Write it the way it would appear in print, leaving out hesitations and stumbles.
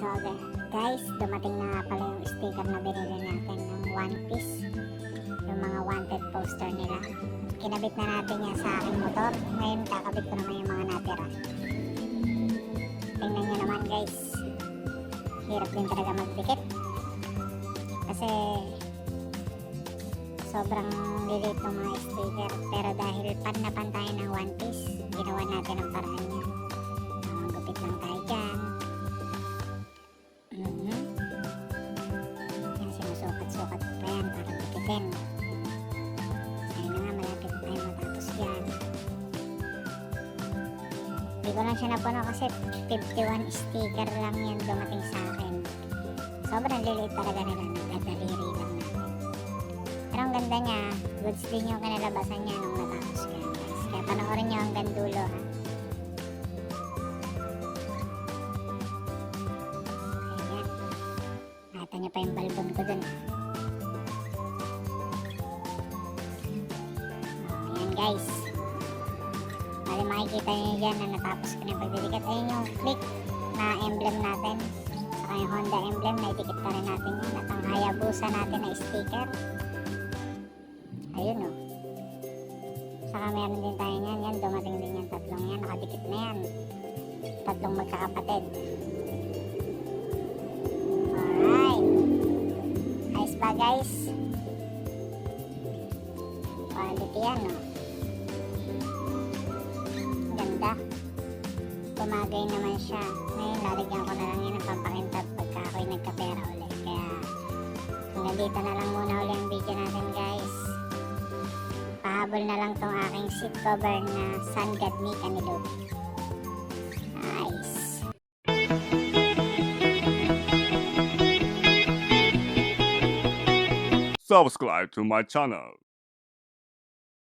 So guys, dumating na nga pala yung sticker na binili natin ng One Piece. Yung mga wanted poster nila. Kinabit na natin yan sa aking motor. Ngayon kakabit ko naman yung mga natira. Tingnan nyo naman guys. Hirap din talaga magdikit. Kasi sobrang lilit ng mga sticker. Pero dahil pan na pan tayo ng One Piece, ginawa natin ang paraan niya. Gupit lang tayo dyan. Yan, sinusukat-sukat pa yan para gupitin. Ayun na nga, malapit tayo matapos yan. Hindi ko lang siya napuno kasi 51 sticker lang yan dumating sa akin. Sobrang lilit talaga nila, nagdadaliri lang natin. Pero ang ganda niya, goods din yung kinalabasan niya nung natapos ko yan guys. Kaya panoorin niyo hanggang dulo ha. Ayan. Nakita niyo pa yung balbon ko dun. Ayan guys. Bali makikita niyo dyan na natapos ko na yung pagdidikit. Ayun yung click na emblem natin. Saka yung Honda emblem, naidikit pa rin natin yun. At ang Hayabusa natin na sticker. Ayun o. Saka meron din tayo yan. Yan, dumating din yung tatlong yan. Nakadikit na yan. Tatlong magkakapatid. Alright. Ayos ba guys? Quality yan o. Ganda. Tumagay naman siya. Ngayon, lalagyan ko na lang yan ng pampakintab pagka ako'y nagkapera ulit. Kaya, hanggang dito na lang muna ulit ang video natin guys. Pahabol na lang tong aking seat cover na Sun God Mika ni Luffy. Nice. Subscribe to my channel.